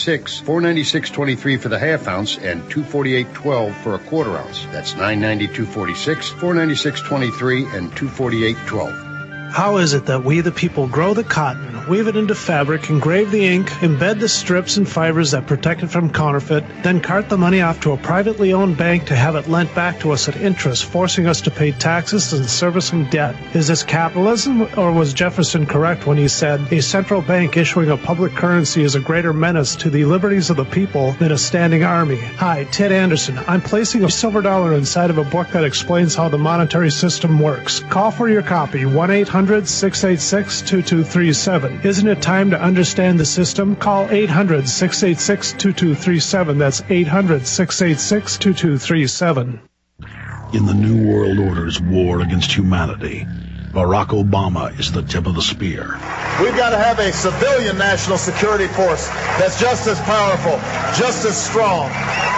$996, $496.23 for the half ounce, and $248.12 for a quarter ounce. That's $992.46, $496.23, and $248.12. How is it that we, the people, grow the cotton, weave it into fabric, engrave the ink, embed the strips and fibers that protect it from counterfeit, then cart the money off to a privately owned bank to have it lent back to us at interest, forcing us to pay taxes and servicing debt? Is this capitalism, or was Jefferson correct when he said, a central bank issuing a public currency is a greater menace to the liberties of the people than a standing army? Hi, Ted Anderson. I'm placing a silver dollar inside of a book that explains how the monetary system works. Call for your copy, 1-800-686-2237. Isn't it time to understand the system? Call 800-686-2237. That's 800-686-2237. In the New World Order's war against humanity, Barack Obama is the tip of the spear. We've got to have a civilian national security force that's just as powerful, just as strong,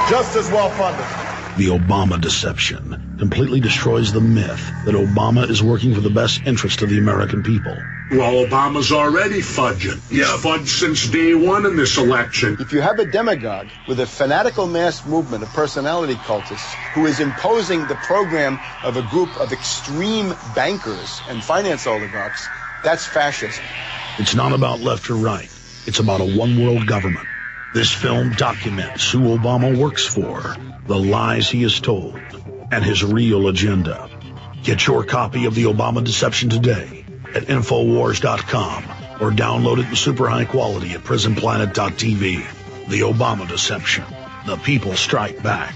just as well-funded. The Obama deception completely destroys the myth that Obama is working for the best interest of the American people. Well, Obama's already fudging. He's fudged since day one in this election. If you have a demagogue with a fanatical mass movement of personality cultists who is imposing the program of a group of extreme bankers and finance oligarchs, that's fascism. It's not about left or right. It's about a one-world government. This film documents who Obama works for, the lies he has told, and his real agenda. Get your copy of The Obama Deception today at Infowars.com or download it in super high quality at PrisonPlanet.tv. The Obama Deception. The people strike back.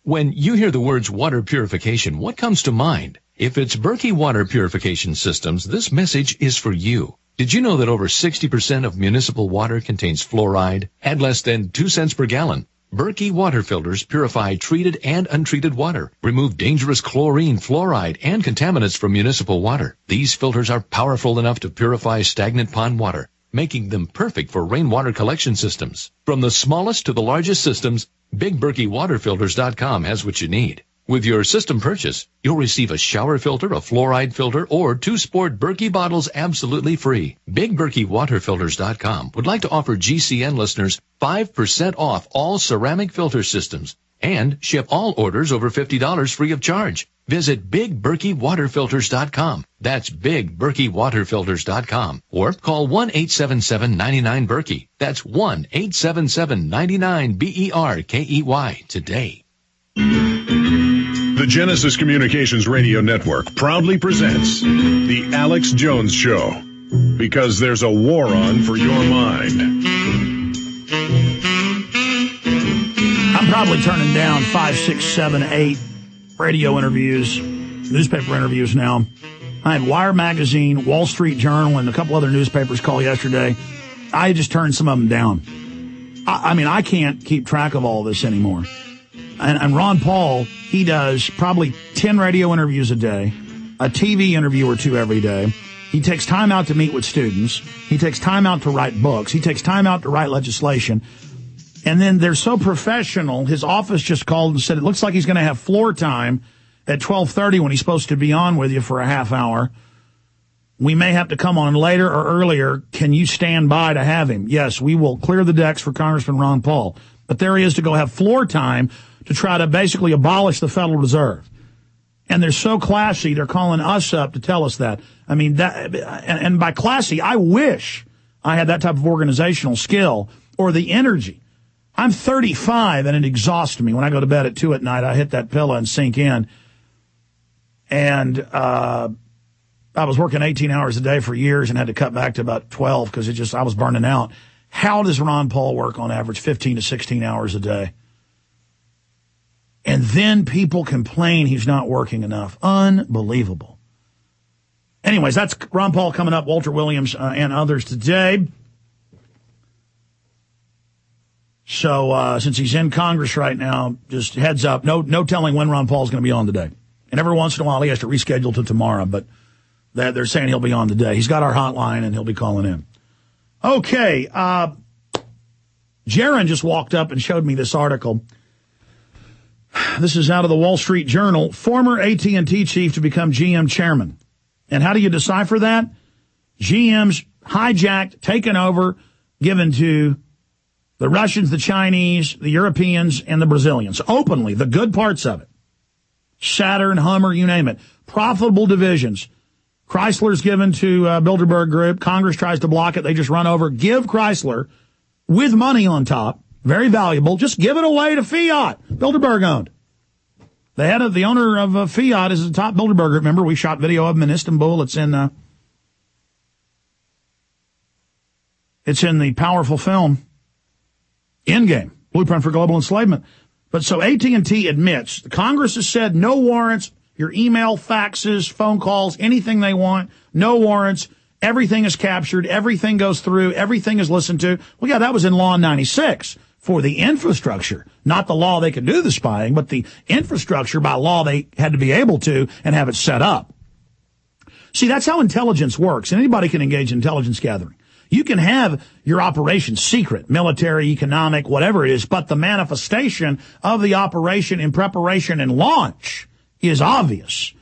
When you hear the words water purification, what comes to mind? If it's Berkey Water Purification Systems, this message is for you. Did you know that over 60% of municipal water contains fluoride at less than 2 cents per gallon? Berkey water filters purify treated and untreated water, remove dangerous chlorine, fluoride, and contaminants from municipal water. These filters are powerful enough to purify stagnant pond water, making them perfect for rainwater collection systems. From the smallest to the largest systems, BigBerkeyWaterFilters.com has what you need. With your system purchase, you'll receive a shower filter, a fluoride filter, or 2 sport Berkey bottles absolutely free. BigBerkeyWaterFilters.com would like to offer GCN listeners 5% off all ceramic filter systems and ship all orders over $50 free of charge. Visit BigBerkeyWaterFilters.com. That's BigBerkeyWaterFilters.com. Or call 1-877-99-BERKEY. That's 1-877-99-BERKEY today. The Genesis Communications Radio Network proudly presents The Alex Jones Show, because there's a war on for your mind. I'm probably turning down 5, 6, 7, 8 radio interviews, newspaper interviews now. I had Wire Magazine, Wall Street Journal, and a couple other newspapers call yesterday. I just turned some of them down. I mean, I can't keep track of all this anymore. And Ron Paul, he does probably 10 radio interviews a day, a TV interview or 2 every day. He takes time out to meet with students. He takes time out to write books. He takes time out to write legislation. And then they're so professional, his office just called and said, it looks like he's going to have floor time at 12:30 when he's supposed to be on with you for a half hour. We may have to come on later or earlier. Can you stand by to have him? Yes, we will clear the decks for Congressman Ron Paul. But there he is to go have floor time to try to basically abolish the Federal Reserve. And they're so classy, they're calling us up to tell us that. I mean, that, and by classy, I wish I had that type of organizational skill or the energy. I'm 35 and it exhausts me. When I go to bed at 2 at night, I hit that pillow and sink in. And I was working 18 hours a day for years and had to cut back to about 12 because I was burning out. How does Ron Paul work on average 15 to 16 hours a day? And then people complain he's not working enough. Unbelievable. Anyways, that's Ron Paul coming up, Walter Williams and others today. So since he's in Congress right now, just heads up, no telling when Ron Paul's going to be on today. And every once in a while he has to reschedule to tomorrow, but they're saying he'll be on today. He's got our hotline and he'll be calling in. Okay, Jaron just walked up and showed me this article. This is out of the Wall Street Journal. Former AT&T chief to become GM chairman. And how do you decipher that? GM's hijacked, taken over, given to the Russians, the Chinese, the Europeans, and the Brazilians. Openly, the good parts of it. Saturn, Hummer, you name it. Profitable divisions. Chrysler's given to Bilderberg Group. Congress tries to block it. They just run over. Give Chrysler, with money on top, very valuable, just give it away to Fiat. Bilderberg owned. The owner of Fiat is the top Bilderberg Group member. We shot video of him in Istanbul. It's in the powerful film Endgame, Blueprint for Global Enslavement. But so AT&T admits, the Congress has said no warrants, your email, faxes, phone calls, anything they want, no warrants, everything is captured, everything goes through, everything is listened to. Well, yeah, that was in Law in 96 for the infrastructure, not the law they could do the spying, but the infrastructure by law they had to be able to and have it set up. See, that's how intelligence works, and anybody can engage in intelligence gathering. You can have your operation secret, military, economic, whatever it is, but the manifestation of the operation in preparation and launch is obvious.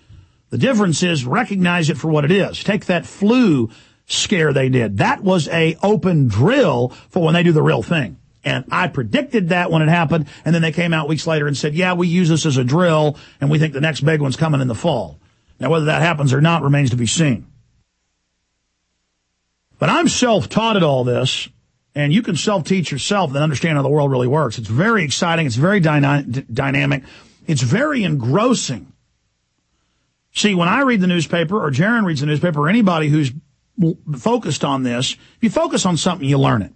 The difference is recognize it for what it is. Take that flu scare they did. That was a open drill for when they do the real thing. And I predicted that when it happened, and then they came out weeks later and said, yeah, we use this as a drill, and we think the next big one's coming in the fall. Now, whether that happens or not remains to be seen. But I'm self-taught at all this, and you can self-teach yourself and understand how the world really works. It's very exciting. It's very dynamic. It's very engrossing. See, when I read the newspaper, or Jaron reads the newspaper, or anybody who's focused on this, if you focus on something, you learn it.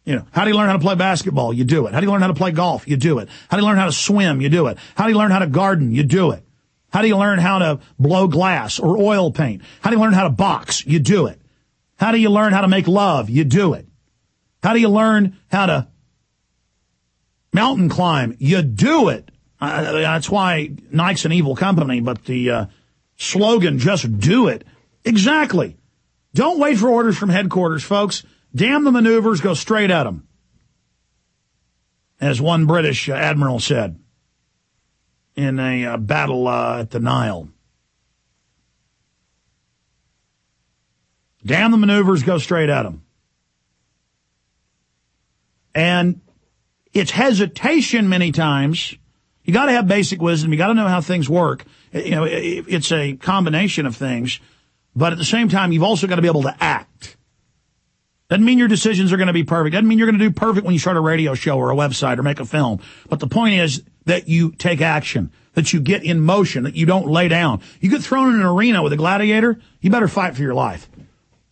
You know, how do you learn how to play basketball? You do it. How do you learn how to play golf? You do it. How do you learn how to swim? You do it. How do you learn how to garden? You do it. How do you learn how to blow glass or oil paint? How do you learn how to box? You do it. How do you learn how to make love? You do it. How do you learn how to mountain climb? You do it. That's why Nike's an evil company, but the slogan, just do it. Exactly. Don't wait for orders from headquarters, folks. Damn the maneuvers, go straight at them. As one British admiral said in a battle at the Nile. Damn the maneuvers, go straight at them. And it's hesitation many times. You got to have basic wisdom. You got to know how things work. You know, it's a combination of things. But at the same time, you've also got to be able to act. Doesn't mean your decisions are going to be perfect. Doesn't mean you're going to do perfect when you start a radio show or a website or make a film. But the point is that you take action, that you get in motion, that you don't lay down. You get thrown in an arena with a gladiator, you better fight for your life.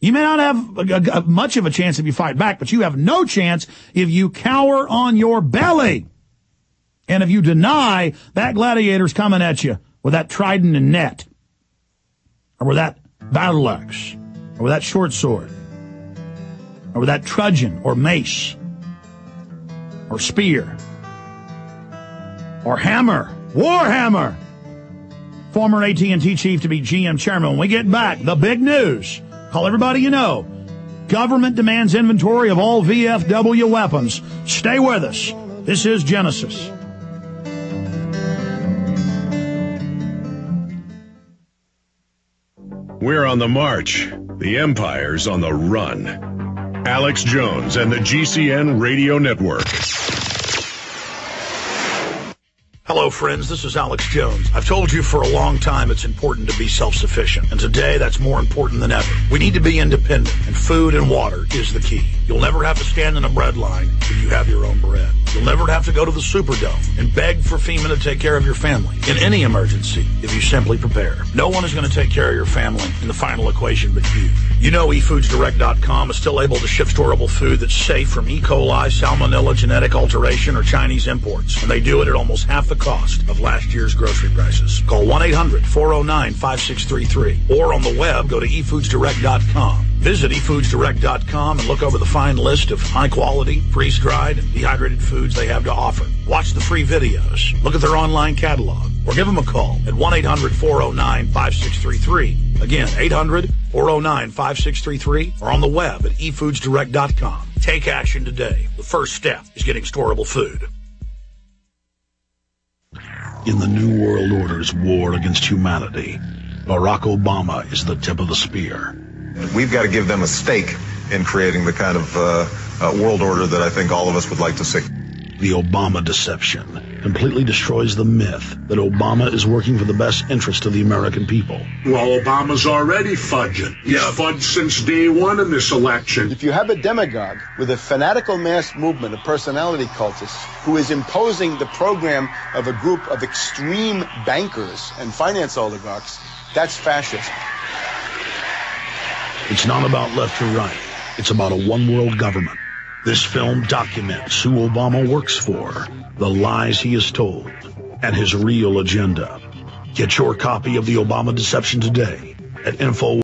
You may not have much of a chance if you fight back, but you have no chance if you cower on your belly. And if you deny, that gladiator's coming at you with that trident and net, or with that battle axe, or with that short sword, or with that truncheon, or mace, or spear, or hammer, war hammer. Former AT&T chief to be GM chairman. When we get back, the big news. Call everybody you know. Government demands inventory of all VFW weapons. Stay with us. This is Genesis. We're on the march. The empire's on the run. Alex Jones and the GCN Radio Network. Hello, friends. This is Alex Jones. I've told you for a long time it's important to be self-sufficient, and today that's more important than ever. We need to be independent, and food and water is the key. You'll never have to stand in a bread line if you have your own bread. You'll never have to go to the Superdome and beg for FEMA to take care of your family in any emergency if you simply prepare. No one is going to take care of your family in the final equation but you. You know eFoodsDirect.com is still able to ship storable food that's safe from E. coli, salmonella, genetic alteration, or Chinese imports, and they do it at almost half the cost of last year's grocery prices. Call 1-800-409-5633 or on the web, go to eFoodsDirect.com. Visit eFoodsDirect.com and look over the fine list of high-quality, freeze-dried, and dehydrated foods they have to offer. Watch the free videos, look at their online catalog, or give them a call at 1-800-409-5633. Again, 800-409-5633 or on the web at eFoodsDirect.com. Take action today. The first step is getting storable food. In the New World Order's war against humanity, Barack Obama is the tip of the spear. We've got to give them a stake in creating the kind of world order that I think all of us would like to see. The Obama deception completely destroys the myth that Obama is working for the best interest of the American people. Well, Obama's already fudging. He's fudged since day one in this election. If you have a demagogue with a fanatical mass movement of personality cultists who is imposing the program of a group of extreme bankers and finance oligarchs, that's fascism. It's not about left or right. It's about a one-world government. This film documents who Obama works for, the lies he has told, and his real agenda. Get your copy of The Obama Deception today at info